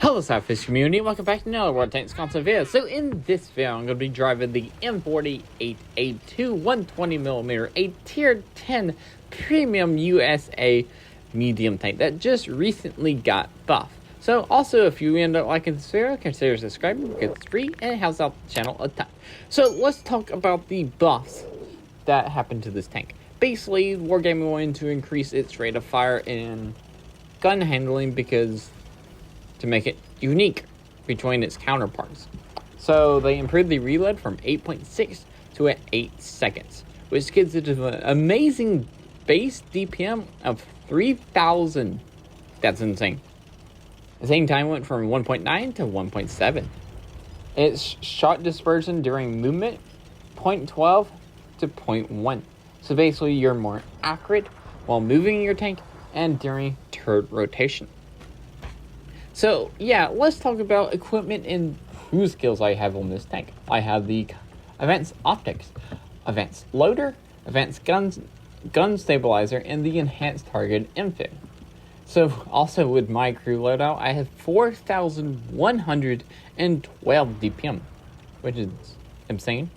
Hello SLAPAFISH community, welcome back to another World Tanks console video. So in this video, I'm going to be driving the M48A2 120mm, a tier 10 premium USA medium tank that just recently got buffed. So also, if you end up liking this video, consider subscribing because it's free and it helps out the channel a ton. So let's talk about the buffs that happened to this tank. Basically, Wargaming wanted to increase its rate of fire and gun handling because to make it unique between its counterparts. So they improved the reload from 8.6 to 8 seconds, which gives it an amazing base DPM of 3,000. That's insane. The same time went from 1.9 to 1.7. Its shot dispersion during movement, 0.12 to 0.1. So basically you're more accurate while moving your tank and during turret rotation. So yeah, let's talk about equipment and crew skills I have on this tank. I have the advanced optics, advanced loader, advanced gun stabilizer, and the enhanced target info. So also with my crew loadout, I have 4,112 DPM, which is insane.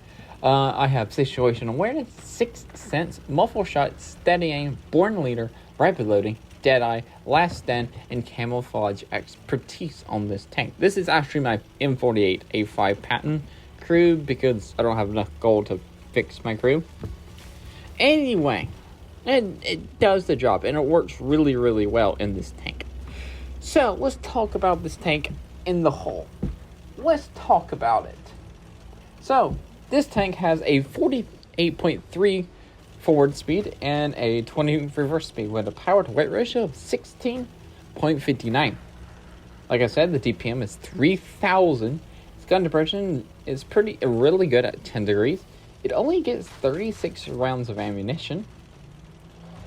I have situation awareness, 6th sense, muffle shot, steady aim, born leader, rapid loading, Deadeye, last stand, and camouflage expertise on this tank. This is actually my M48A2 patent crew because I don't have enough gold to fix my crew. Anyway, it does the job and it works really, really well in this tank. So let's talk about this tank in the whole. Let's talk about it. So this tank has a 48.3 forward speed and a 20 reverse speed with a power to weight ratio of 16.59. Like I said, the DPM is 3,000. Its gun depression is really good at 10 degrees. It only gets 36 rounds of ammunition.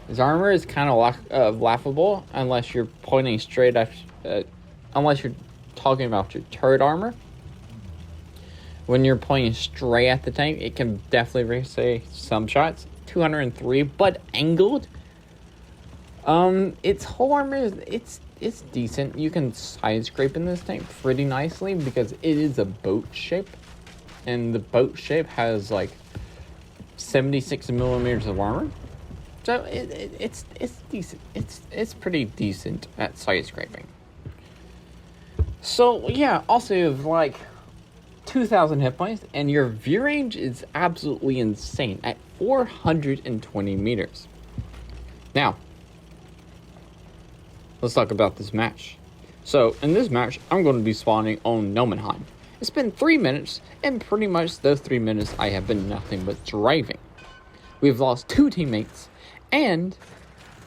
Its armor is kind of laughable unless you're pointing straight at, unless you're talking about your turret armor. When you're pointing straight at the tank, it can definitely say some shots. 203, but angled. Its whole armor is it's decent. You can side scrape in this tank pretty nicely because it is a boat shape, and the boat shape has like 76 millimeters of armor. So it's decent. It's pretty decent at side scraping. So yeah, also you have like 2,000 hit points, and your view range is absolutely insane at 420 meters. Now, let's talk about this match. So, in this match, I'm going to be spawning on Nomenheim. It's been 3 minutes, and pretty much those 3 minutes I have been nothing but driving. We've lost 2 teammates, and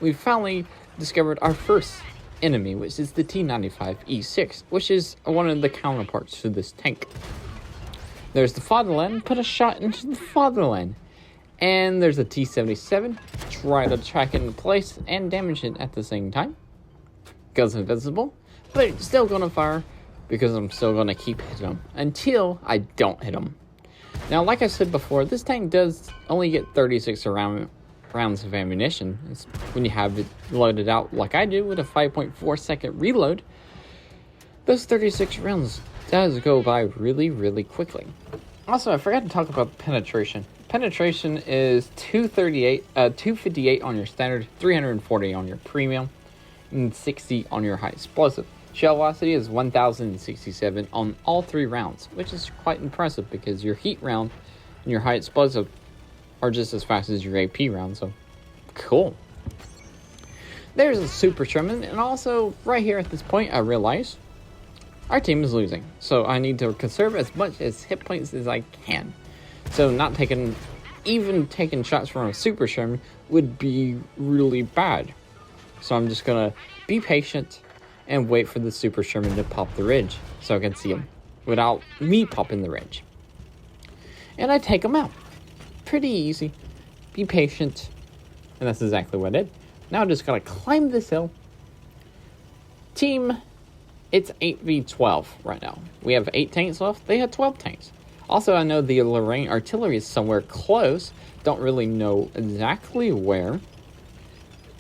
we've finally discovered our first enemy, which is the T95E6, which is one of the counterparts to this tank. There's the fatherland, put a shot into the fatherland. And there's a T77, try to track it into place and damage it at the same time. Goes invisible, but it's still gonna fire because I'm still gonna keep hitting them until I don't hit them. Now, like I said before, this tank does only get 36 rounds of ammunition. It's when you have it loaded out like I do with a 5.4 second reload, those 36 rounds does go by really, really quickly. Also, I forgot to talk about penetration. Penetration is 258 on your standard, 340 on your premium, and 60 on your high explosive. Shell velocity is 1,067 on all 3 rounds, which is quite impressive because your heat round and your high explosive are just as fast as your AP round, so cool. There's a super Sherman, and also right here at this point I realize our team is losing, so I need to conserve as much as hit points as I can. So not taking shots from a super Sherman would be really bad. So I'm just gonna be patient and wait for the super Sherman to pop the ridge so I can see him without me popping the ridge. And I take him out. Pretty easy. Be patient. And that's exactly what I did. Now I'm just gonna climb this hill. Team, it's 8v12 right now. We have 8 tanks left. They had 12 tanks. Also, I know the Lorraine artillery is somewhere close. Don't really know exactly where.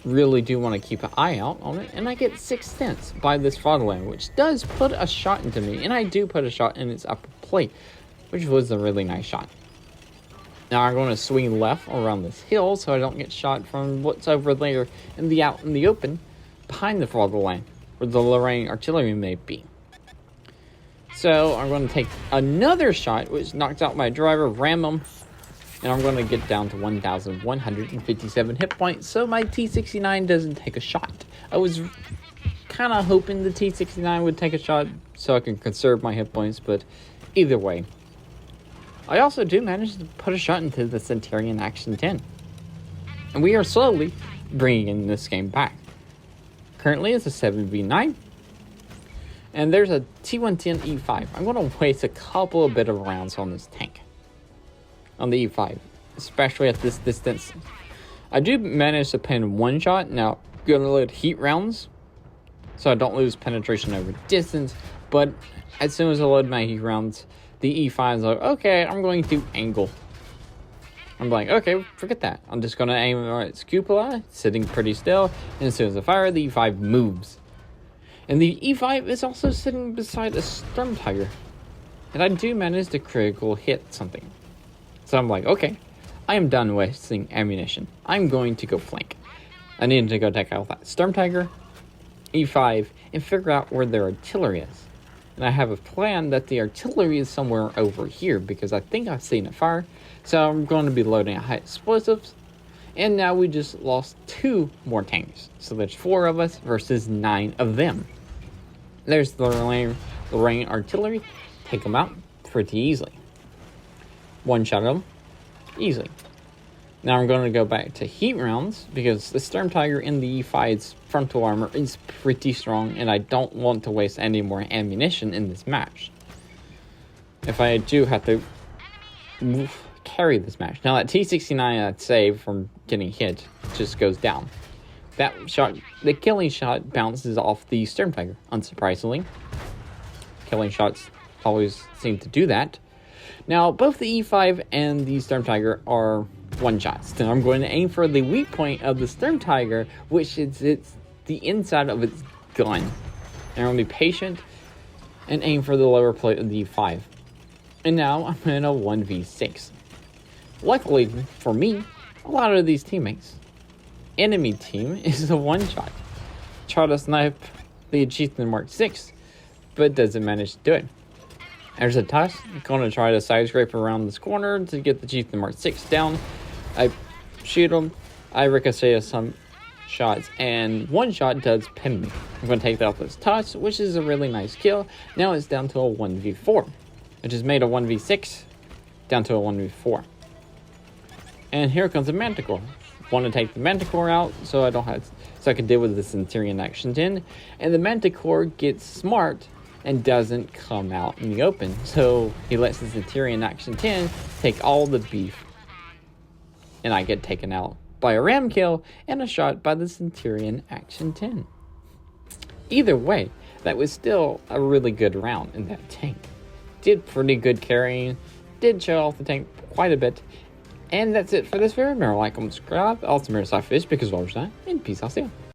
really do want to keep an eye out on it, and I get 6 cents by this fraudulent, which does put a shot into me, and I do put a shot in its upper plate, which was a really nice shot. Now I'm going to swing left around this hill so I don't get shot from what's over there out in the open behind the fraudulent, where the Lorraine artillery may be. So I'm going to take another shot, which knocks out my driver, ram him, and I'm going to get down to 1,157 hit points, so my T-69 doesn't take a shot. I was kind of hoping the T-69 would take a shot so I can conserve my hit points, but either way. I also do manage to put a shot into the Centurion Action 10. And we are slowly bringing this game back. Currently it's a 7v9. And there's a T110E5. I'm going to waste a couple of bit of rounds on this tank. On the E5. Especially at this distance. I do manage to pin one shot. Now, I'm going to load heat rounds. So I don't lose penetration over distance. But as soon as I load my heat rounds, the E5 is like, okay, I'm going to angle. I'm like, okay, forget that. I'm just going to aim at its cupola, sitting pretty still. And as soon as I fire, the E5 moves. And the E5 is also sitting beside a Storm Tiger. And I do manage to critical hit something. So I'm like, okay, I am done wasting ammunition. I'm going to go flank. I need to go take out that Storm Tiger, E5, and figure out where their artillery is. And I have a plan that the artillery is somewhere over here because I think I've seen it fire. So I'm going to be loading high explosives. And now we just lost 2 more tanks. So there's 4 of us versus 9 of them. There's the Lorraine artillery. Take them out pretty easily. One shot them easily. Now I'm going to go back to heat rounds because the Storm Tiger in the E5's frontal armor is pretty strong and I don't want to waste any more ammunition in this match. If I do have to carry this match. Now that T-69 I'd save from getting hit just goes down. That shot, the killing shot bounces off the Storm Tiger, unsurprisingly. Killing shots always seem to do that. Now both the E5 and the Storm Tiger are one shots. So I'm going to aim for the weak point of the Storm Tiger, which is the inside of its gun. And I'm going to be patient and aim for the lower plate of the E5. And now I'm in a 1v6. Luckily for me, a lot of these teammates, enemy team is a one shot. Try to snipe the Achievement Mark 6, but doesn't manage to do it. There's a touch. I'm going to try to side scrape around this corner to get the Achievement Mark 6 down. I shoot him. I ricochet some shots, and one shot does pin me. I'm going to take out this touch, which is a really nice kill. Now it's down to a 1v4. I just made a 1v6 down to a 1v4. And here comes the Manticore. Want to take the Manticore out so I can deal with the Centurion Action 10. And the Manticore gets smart and doesn't come out in the open. So he lets the Centurion Action 10 take all the beef. And I get taken out by a ram kill and a shot by the Centurion Action 10. Either way, that was still a really good round in that tank. Did pretty good carrying, did show off the tank quite a bit. And that's it for this video. Remember, like, comment, subscribe. Also, remember to SLAPAFISH because what was that? And peace, I'll see you.